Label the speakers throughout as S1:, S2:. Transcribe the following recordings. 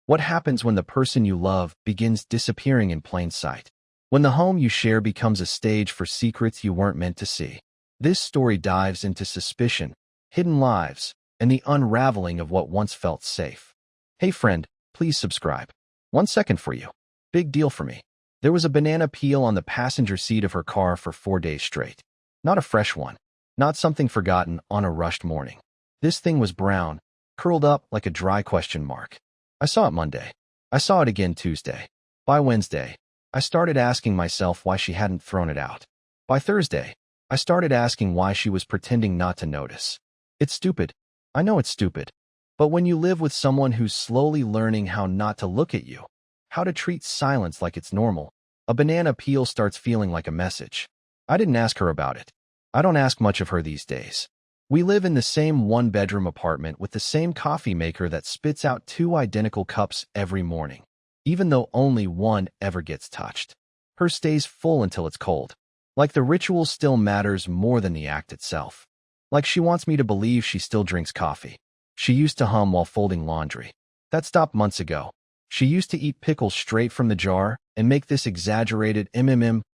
S1: What happens when the person you love begins disappearing in plain sight? When the home you share becomes a stage for secrets you weren't meant to see. This story dives into suspicion, hidden lives, and the unraveling of what once felt safe. Hey friend, please subscribe. 1 second for you. Big deal for me. There was a banana peel on the passenger seat of her car for 4 days straight. Not a fresh one. Not something forgotten on a rushed morning. This thing was brown, curled up like a dry question mark. I saw it Monday. I saw it again Tuesday. By Wednesday, I started asking myself why she hadn't thrown it out. By Thursday, I started asking why she was pretending not to notice. It's stupid. I know it's stupid. But when you live with someone who's slowly learning how not to look at you, how to treat silence like it's normal, a banana peel starts feeling like a message. I didn't ask her about it. I don't ask much of her these days. We live in the same one-bedroom apartment with the same coffee maker that spits out 2 identical cups every morning, even though only one ever gets touched. Hers stays full until it's cold. Like the ritual still matters more than the act itself. Like she wants me to believe she still drinks coffee. She used to hum while folding laundry. That stopped months ago. She used to eat pickles straight from the jar and make this exaggerated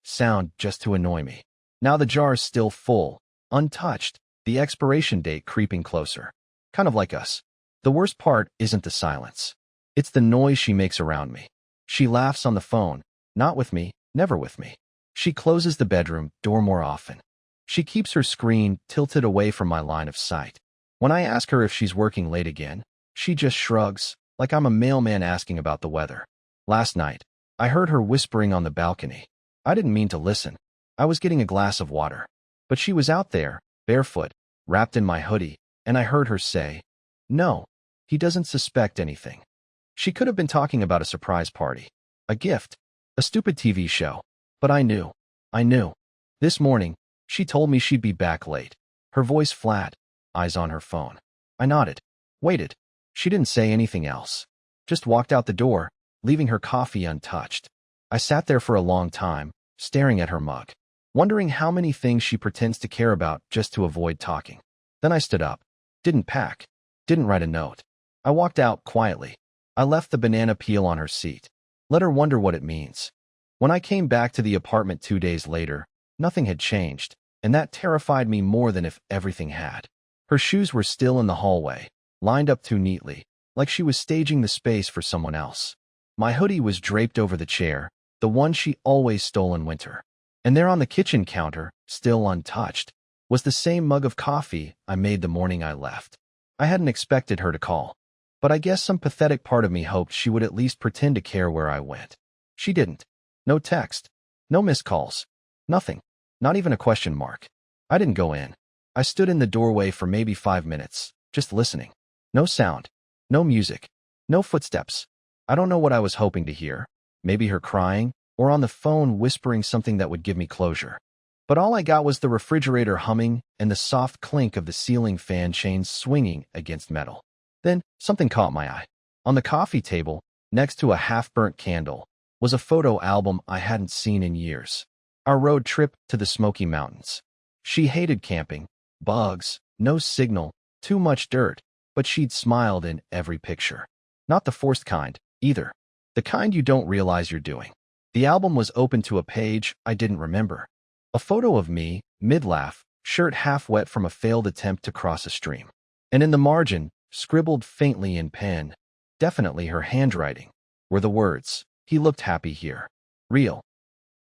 S1: sound just to annoy me. Now the jar is still full, untouched, the expiration date creeping closer. Kind of like us. The worst part isn't the silence. It's the noise she makes around me. She laughs on the phone, not with me, never with me. She closes the bedroom door more often. She keeps her screen tilted away from my line of sight. When I ask her if she's working late again, she just shrugs, like I'm a mailman asking about the weather. Last night, I heard her whispering on the balcony. I didn't mean to listen. I was getting a glass of water. But she was out there, barefoot, wrapped in my hoodie, and I heard her say, "No, he doesn't suspect anything." She could have been talking about a surprise party, a gift, a stupid TV show. But I knew. I knew. This morning, she told me she'd be back late. Her voice flat, eyes on her phone. I nodded, waited. She didn't say anything else. Just walked out the door, leaving her coffee untouched. I sat there for a long time, staring at her mug, wondering how many things she pretends to care about just to avoid talking. Then I stood up. Didn't pack. Didn't write a note. I walked out quietly. I left the banana peel on her seat. Let her wonder what it means. When I came back to the apartment 2 days later, nothing had changed, and that terrified me more than if everything had. Her shoes were still in the hallway, lined up too neatly, like she was staging the space for someone else. My hoodie was draped over the chair, the one she always stole in winter. And there on the kitchen counter, still untouched, was the same mug of coffee I made the morning I left. I hadn't expected her to call, but I guess some pathetic part of me hoped she would at least pretend to care where I went. She didn't. No text. No missed calls. Nothing. Not even a question mark. I didn't go in. I stood in the doorway for maybe 5 minutes, just listening. No sound. No music. No footsteps. I don't know what I was hoping to hear. Maybe her crying, or on the phone whispering something that would give me closure. But all I got was the refrigerator humming and the soft clink of the ceiling fan chains swinging against metal. Then something caught my eye. On the coffee table, next to a half-burnt candle, was a photo album I hadn't seen in years. Our road trip to the Smoky Mountains. She hated camping, bugs, no signal, too much dirt, but she'd smiled in every picture. Not the forced kind, either. The kind you don't realize you're doing. The album was open to a page I didn't remember. A photo of me, mid-laugh, shirt half wet from a failed attempt to cross a stream. And in the margin, scribbled faintly in pen, definitely her handwriting, were the words, "He looked happy here." Real.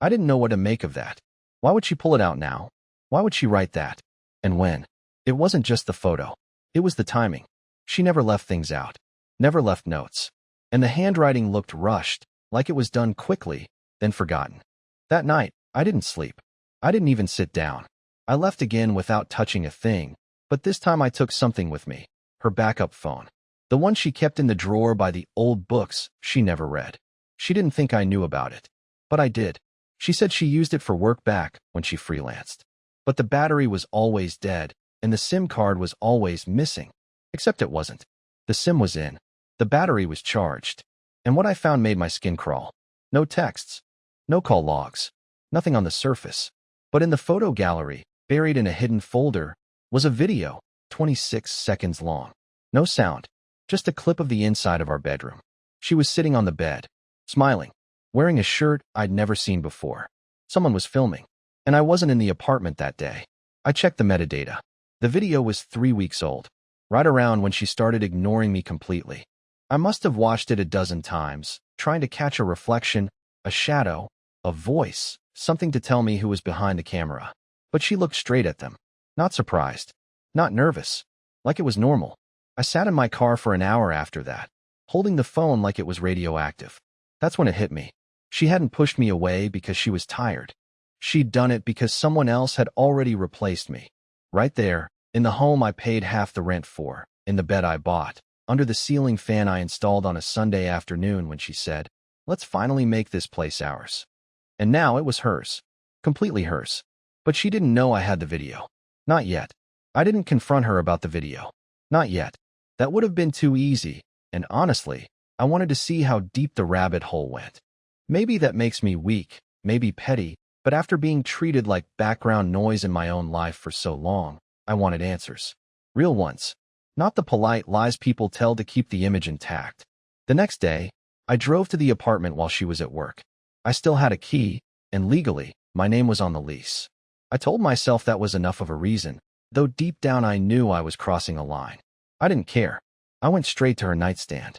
S1: I didn't know what to make of that. Why would she pull it out now? Why would she write that? And when? It wasn't just the photo. It was the timing. She never left things out. Never left notes. And the handwriting looked rushed, like it was done quickly, then forgotten. That night, I didn't sleep. I didn't even sit down. I left again without touching a thing, but this time I took something with me. Her backup phone. The one she kept in the drawer by the old books she never read. She didn't think I knew about it. But I did. She said she used it for work back when she freelanced. But the battery was always dead, and the SIM card was always missing. Except it wasn't. The SIM was in. The battery was charged. And what I found made my skin crawl. No texts. No call logs. Nothing on the surface. But in the photo gallery, buried in a hidden folder, was a video, 26 seconds long. No sound. Just a clip of the inside of our bedroom. She was sitting on the bed, smiling, wearing a shirt I'd never seen before. Someone was filming, and I wasn't in the apartment that day. I checked the metadata. The video was 3 weeks old, right around when she started ignoring me completely. I must have watched it a dozen times, trying to catch a reflection, a shadow, a voice, something to tell me who was behind the camera. But she looked straight at them, not surprised, not nervous, like it was normal. I sat in my car for an hour after that, holding the phone like it was radioactive. That's when it hit me. She hadn't pushed me away because she was tired. She'd done it because someone else had already replaced me. Right there, in the home I paid half the rent for, in the bed I bought, under the ceiling fan I installed on a Sunday afternoon when she said, "Let's finally make this place ours." And now it was hers. Completely hers. But she didn't know I had the video. Not yet. I didn't confront her about the video. Not yet. That would have been too easy, and honestly, I wanted to see how deep the rabbit hole went. Maybe that makes me weak, maybe petty, but after being treated like background noise in my own life for so long, I wanted answers. Real ones. Not the polite lies people tell to keep the image intact. The next day, I drove to the apartment while she was at work. I still had a key, and legally, my name was on the lease. I told myself that was enough of a reason, though deep down I knew I was crossing a line. I didn't care. I went straight to her nightstand.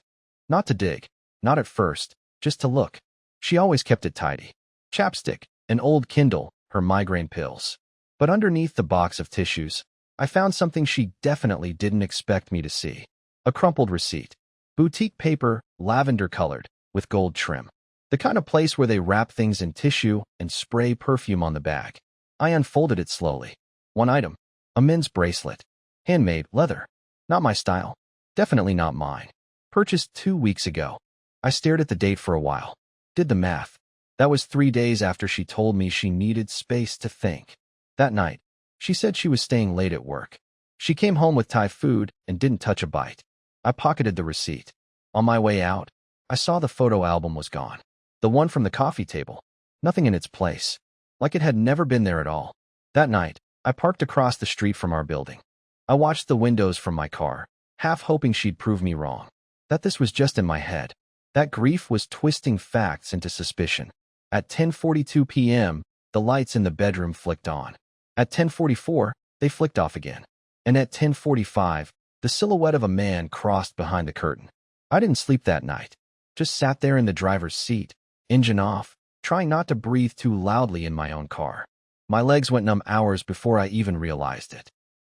S1: Not to dig, not at first, just to look. She always kept it tidy. Chapstick, an old Kindle, her migraine pills. But underneath the box of tissues, I found something she definitely didn't expect me to see. A crumpled receipt. Boutique paper, lavender-colored, with gold trim. The kind of place where they wrap things in tissue and spray perfume on the bag. I unfolded it slowly. One item. A men's bracelet. Handmade, leather. Not my style. Definitely not mine. Purchased 2 weeks ago. I stared at the date for a while. Did the math. That was 3 days after she told me she needed space to think. That night, she said she was staying late at work. She came home with Thai food and didn't touch a bite. I pocketed the receipt. On my way out, I saw the photo album was gone. The one from the coffee table. Nothing in its place. Like it had never been there at all. That night, I parked across the street from our building. I watched the windows from my car, half hoping she'd prove me wrong. That this was just in my head. That grief was twisting facts into suspicion. At 10:42 p.m., the lights in the bedroom flicked on. At 10:44, they flicked off again. And at 10:45, the silhouette of a man crossed behind the curtain. I didn't sleep that night. Just sat there in the driver's seat, engine off, trying not to breathe too loudly in my own car. My legs went numb hours before I even realized it.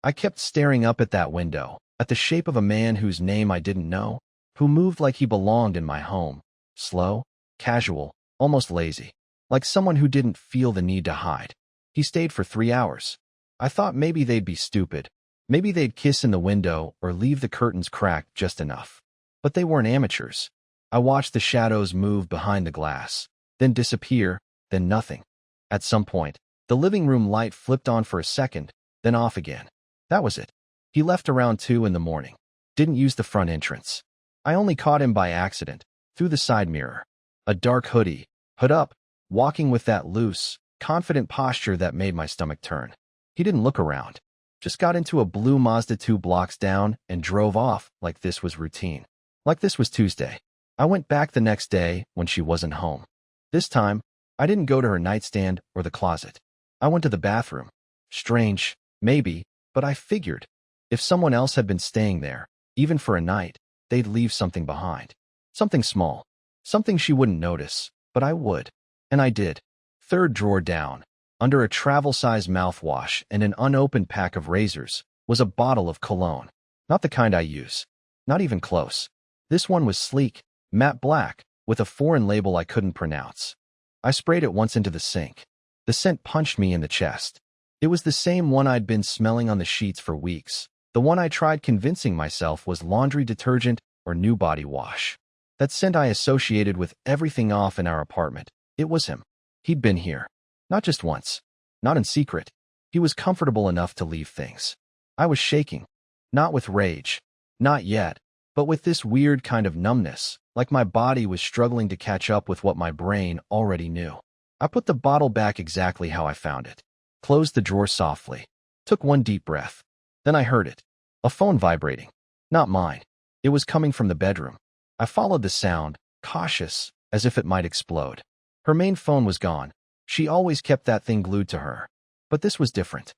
S1: I kept staring up at that window, at the shape of a man whose name I didn't know, who moved like he belonged in my home. Slow, casual, almost lazy. Like someone who didn't feel the need to hide. He stayed for 3 hours. I thought maybe they'd be stupid. Maybe they'd kiss in the window or leave the curtains cracked just enough. But they weren't amateurs. I watched the shadows move behind the glass, then disappear, then nothing. At some point, the living room light flipped on for a second, then off again. That was it. He left around 2 in the morning. Didn't use the front entrance. I only caught him by accident, through the side mirror. A dark hoodie, hood up, walking with that loose, confident posture that made my stomach turn. He didn't look around. Just got into a blue Mazda 2 blocks down and drove off like this was routine. Like this was Tuesday. I went back the next day when she wasn't home. This time, I didn't go to her nightstand or the closet. I went to the bathroom. Strange, maybe, but I figured, if someone else had been staying there, even for a night, they'd leave something behind. Something small. Something she wouldn't notice, but I would. And I did. Third drawer down, under a travel-size mouthwash and an unopened pack of razors, was a bottle of cologne. Not the kind I use. Not even close. This one was sleek, matte black, with a foreign label I couldn't pronounce. I sprayed it once into the sink. The scent punched me in the chest. It was the same one I'd been smelling on the sheets for weeks. The one I tried convincing myself was laundry detergent or new body wash. That scent I associated with everything off in our apartment. It was him. He'd been here. Not just once. Not in secret. He was comfortable enough to leave things. I was shaking. Not with rage. Not yet. But with this weird kind of numbness, like my body was struggling to catch up with what my brain already knew. I put the bottle back exactly how I found it. Closed the drawer softly. Took one deep breath. Then I heard it. A phone vibrating. Not mine. It was coming from the bedroom. I followed the sound, cautious, as if it might explode. Her main phone was gone. She always kept that thing glued to her. But this was different.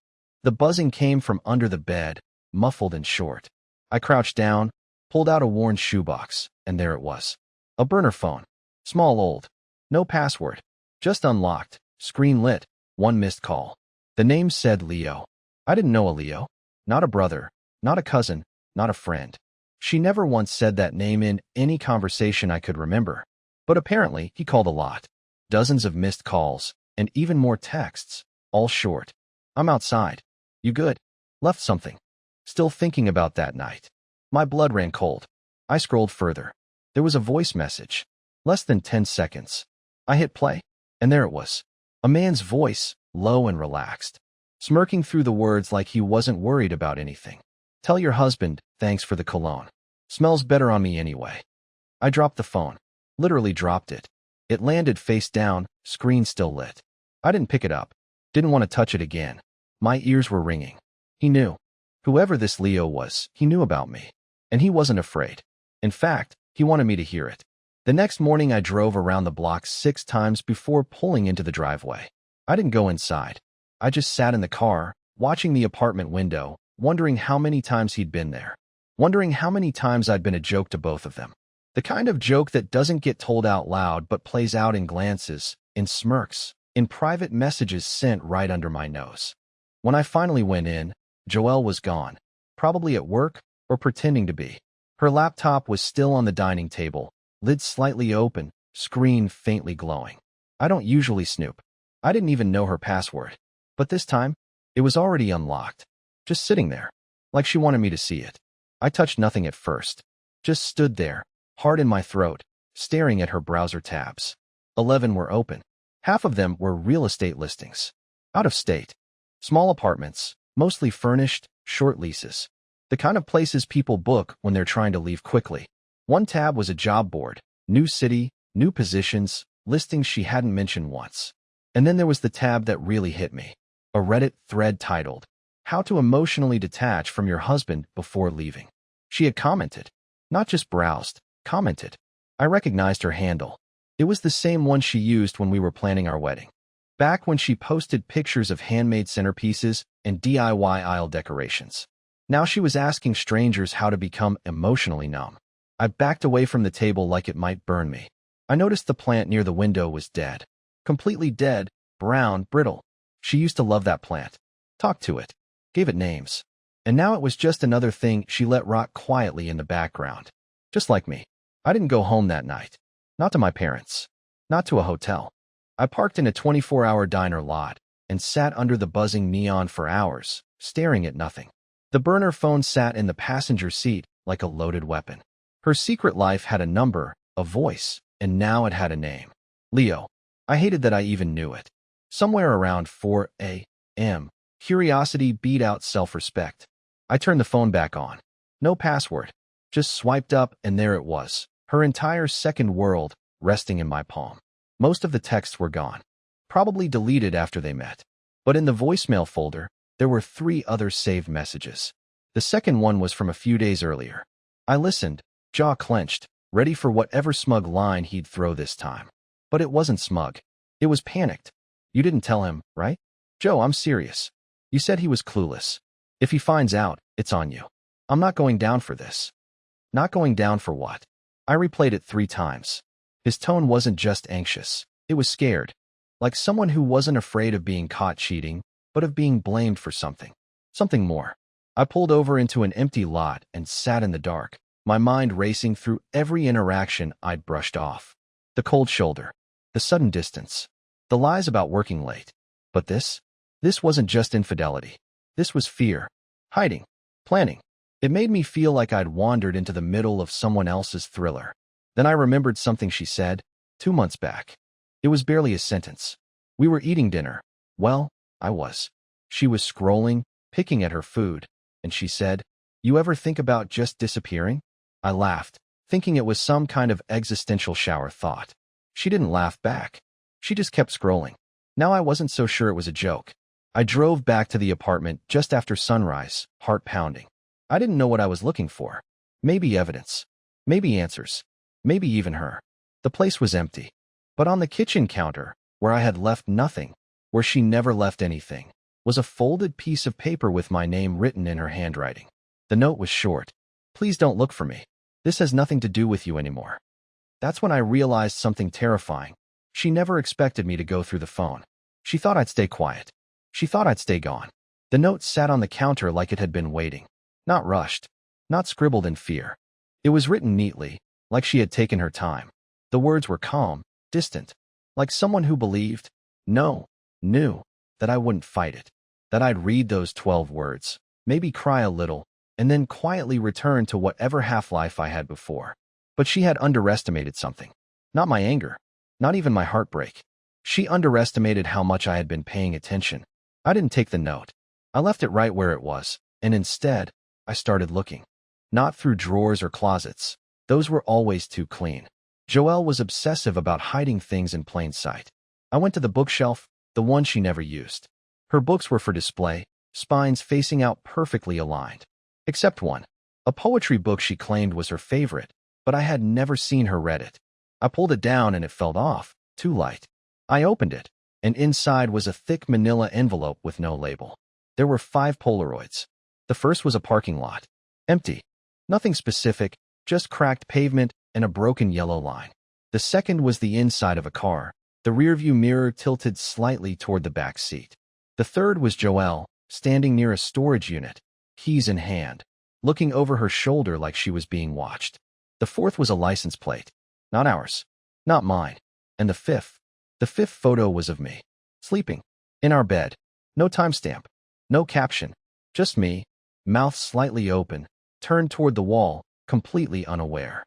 S1: The buzzing came from under the bed, muffled and short. I crouched down, pulled out a worn shoebox, and there it was. A burner phone. Small old. No password. Just unlocked. Screen lit. One missed call. The name said Leo. I didn't know a Leo. Not a brother. Not a cousin. Not a friend. She never once said that name in any conversation I could remember. But apparently, he called a lot. Dozens of missed calls, and even more texts, all short. I'm outside. You good? Left something. Still thinking about that night. My blood ran cold. I scrolled further. There was a voice message. Less than 10 seconds. I hit play, and there it was. A man's voice, low and relaxed, smirking through the words like he wasn't worried about anything. Tell your husband, thanks for the cologne. Smells better on me anyway. I dropped the phone. Literally dropped it. It landed face down, screen still lit. I didn't pick it up. Didn't want to touch it again. My ears were ringing. He knew. Whoever this Leo was, he knew about me. And he wasn't afraid. In fact, he wanted me to hear it. The next morning I drove around the block 6 times before pulling into the driveway. I didn't go inside. I just sat in the car, watching the apartment window, wondering how many times he'd been there. Wondering how many times I'd been a joke to both of them. The kind of joke that doesn't get told out loud but plays out in glances, in smirks, in private messages sent right under my nose. When I finally went in, Joelle was gone. Probably at work or pretending to be. Her laptop was still on the dining table, lid slightly open, screen faintly glowing. I don't usually snoop. I didn't even know her password. But this time, it was already unlocked. Just sitting there, like she wanted me to see it. I touched nothing at first. Just stood there, heart in my throat, staring at her browser tabs. 11 were open. Half of them were real estate listings. Out of state. Small apartments, mostly furnished, short leases. The kind of places people book when they're trying to leave quickly. One tab was a job board, new city, new positions, listings she hadn't mentioned once. And then there was the tab that really hit me. A Reddit thread titled, How to Emotionally Detach from Your Husband Before Leaving. She had commented. Not just browsed, commented. I recognized her handle. It was the same one she used when we were planning our wedding. Back when she posted pictures of handmade centerpieces and DIY aisle decorations. Now she was asking strangers how to become emotionally numb. I backed away from the table like it might burn me. I noticed the plant near the window was dead. Completely dead, brown, brittle. She used to love that plant. Talked to it. Gave it names. And now it was just another thing she let rot quietly in the background. Just like me. I didn't go home that night. Not to my parents. Not to a hotel. I parked in a 24-hour diner lot and sat under the buzzing neon for hours, staring at nothing. The burner phone sat in the passenger seat like a loaded weapon. Her secret life had a number, a voice, and now it had a name. Leo. I hated that I even knew it. Somewhere around 4 a.m., curiosity beat out self-respect. I turned the phone back on. No password. Just swiped up and there it was. Her entire second world resting in my palm. Most of the texts were gone. Probably deleted after they met. But in the voicemail folder, there were 3 other saved messages. The second one was from a few days earlier. I listened, jaw clenched, ready for whatever smug line he'd throw this time. But it wasn't smug. It was panicked. You didn't tell him, right? Joe, I'm serious. You said he was clueless. If he finds out, it's on you. I'm not going down for this. Not going down for what? I replayed it 3 times. His tone wasn't just anxious. It was scared. Like someone who wasn't afraid of being caught cheating, but of being blamed for something. Something more. I pulled over into an empty lot and sat in the dark, my mind racing through every interaction I'd brushed off. The cold shoulder. The sudden distance. The lies about working late. But this wasn't just infidelity. This was fear. Hiding. Planning. It made me feel like I'd wandered into the middle of someone else's thriller. Then I remembered something she said 2 months back. It was barely a sentence. We were eating dinner. Well, I was. She was scrolling, picking at her food, and she said, "You ever think about just disappearing?" I laughed, thinking it was some kind of existential shower thought. She didn't laugh back. She just kept scrolling. Now I wasn't so sure it was a joke. I drove back to the apartment just after sunrise, heart pounding. I didn't know what I was looking for. Maybe evidence. Maybe answers. maybe even her. The place was empty. But on the kitchen counter, where I had left nothing, where she never left anything, was a folded piece of paper with my name written in her handwriting. The note was short. Please don't look for me. This has nothing to do with you anymore. That's when I realized something terrifying. She never expected me to go through the phone. She thought I'd stay quiet. She thought I'd stay gone. The note sat on the counter like it had been waiting. Not rushed. Not scribbled in fear. It was written neatly, like she had taken her time. The words were calm, distant, like someone who believed, knew, that I wouldn't fight it, that I'd read those 12 words, maybe cry a little, and then quietly return to whatever half-life I had before. But she had underestimated something. Not my anger, not even my heartbreak. She underestimated how much I had been paying attention. I didn't take the note. I left it right where it was, and instead, I started looking. Not through drawers or closets. Those were always too clean. Joelle was obsessive about hiding things in plain sight. I went to the bookshelf, the one she never used. Her books were for display, spines facing out perfectly aligned. Except one. A poetry book she claimed was her favorite, but I had never seen her read it. I pulled it down and it fell off, too light. I opened it, and inside was a thick manila envelope with no label. There were 5 Polaroids. The first was a parking lot. Empty. Nothing specific, just cracked pavement and a broken yellow line. The second was the inside of a car, the rearview mirror tilted slightly toward the back seat. The third was Joelle, standing near a storage unit, keys in hand, looking over her shoulder like she was being watched. The fourth was a license plate. Not ours. Not mine. And the fifth photo was of me, sleeping, in our bed. No timestamp. No caption. Just me, mouth slightly open, turned toward the wall, completely unaware.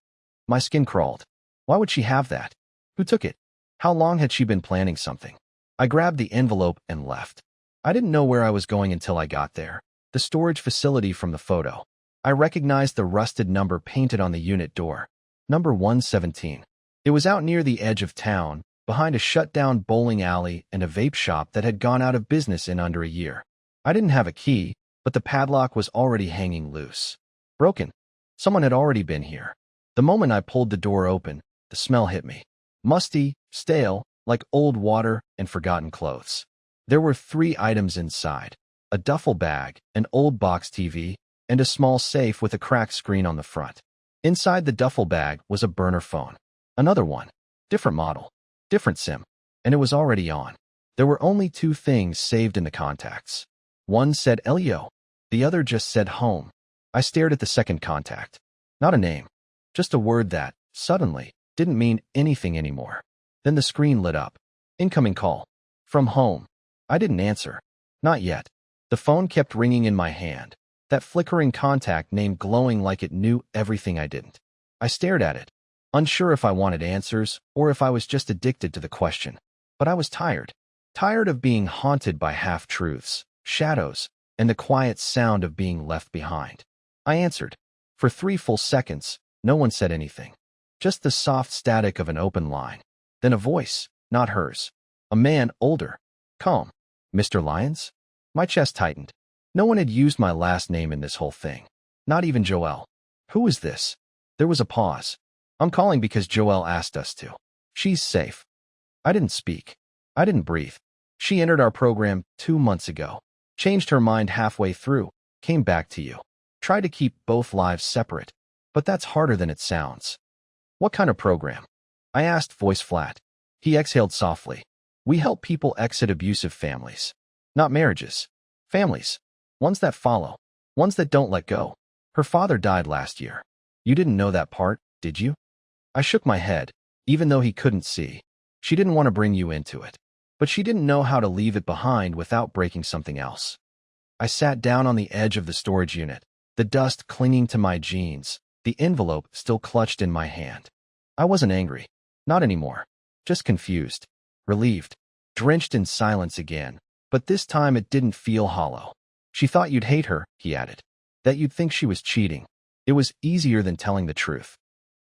S1: My skin crawled. Why would she have that? Who took it? How long had she been planning something? I grabbed the envelope and left. I didn't know where I was going until I got there. The storage facility from the photo. I recognized the rusted number painted on the unit door. Number 117. It was out near the edge of town, behind a shut-down bowling alley and a vape shop that had gone out of business in under a year. I didn't have a key, but the padlock was already hanging loose. Broken. Someone had already been here. The moment I pulled the door open, the smell hit me. Musty, stale, like old water and forgotten clothes. There were 3 items inside. A duffel bag, an old box TV, and a small safe with a cracked screen on the front. Inside the duffel bag was a burner phone. Another one. Different model. Different SIM. And it was already on. There were only 2 things saved in the contacts. One said Elio. The other just said home. I stared at the second contact. Not a name. Just a word that, suddenly, didn't mean anything anymore. Then the screen lit up. Incoming call. From home. I didn't answer. Not yet. The phone kept ringing in my hand. That flickering contact name glowing like it knew everything I didn't. I stared at it, unsure if I wanted answers or if I was just addicted to the question. But I was tired. Tired of being haunted by half-truths, shadows, and the quiet sound of being left behind. I answered. For 3 full seconds, no one said anything. Just the soft static of an open line. Then a voice, not hers. A man older. Calm. Mr. Lyons? My chest tightened. No one had used my last name in this whole thing. Not even Joelle. Who is this? There was a pause. I'm calling because Joelle asked us to. She's safe. I didn't speak. I didn't breathe. She entered our program 2 months ago. Changed her mind halfway through. Came back to you. Tried to keep both lives separate. But that's harder than it sounds. What kind of program? I asked, voice flat. He exhaled softly. We help people exit abusive families. Not marriages. Families. Ones that follow. Ones that don't let go. Her father died last year. You didn't know that part, did you? I shook my head, even though he couldn't see. She didn't want to bring you into it. But she didn't know how to leave it behind without breaking something else. I sat down on the edge of the storage unit, the dust clinging to my jeans, the envelope still clutched in my hand. I wasn't angry. Not anymore. Just confused. Relieved. Drenched in silence again. But this time it didn't feel hollow. She thought you'd hate her, he added. That you'd think she was cheating. It was easier than telling the truth.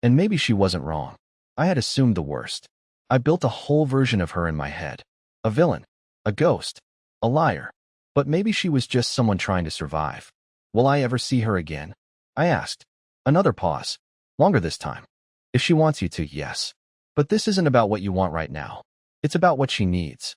S1: And maybe she wasn't wrong. I had assumed the worst. I built a whole version of her in my head. A villain. A ghost. A liar. But maybe she was just someone trying to survive. Will I ever see her again? I asked. Another pause. Longer this time. If she wants you to, yes. But this isn't about what you want right now. It's about what she needs.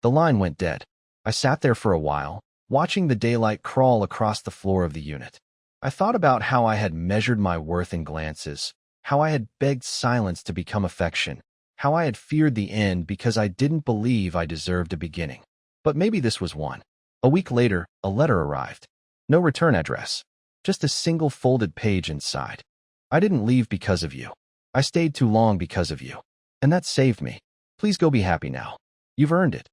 S1: The line went dead. I sat there for a while, watching the daylight crawl across the floor of the unit. I thought about how I had measured my worth in glances, how I had begged silence to become affection, how I had feared the end because I didn't believe I deserved a beginning. But maybe this was one. A week later, a letter arrived. No return address. Just a single folded page inside. I didn't leave because of you. I stayed too long because of you. And that saved me. Please go be happy now. You've earned it.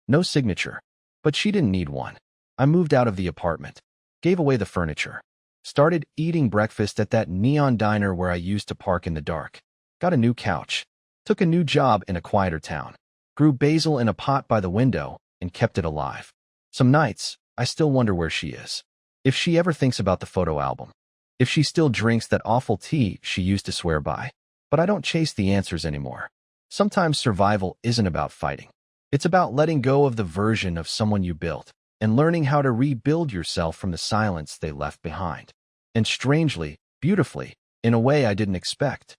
S1: No signature. But she didn't need one. I moved out of the apartment. Gave away the furniture. Started eating breakfast at that neon diner where I used to park in the dark. Got a new couch. Took a new job in a quieter town. Grew basil in a pot by the window and kept it alive. Some nights, I still wonder where she is. If she ever thinks about the photo album. If she still drinks that awful tea she used to swear by. But I don't chase the answers anymore. Sometimes survival isn't about fighting. It's about letting go of the version of someone you built and learning how to rebuild yourself from the silence they left behind. And strangely, beautifully, in a way I didn't expect.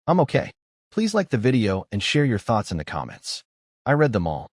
S1: I'm okay. Please like the video and share your thoughts in the comments. I read them all.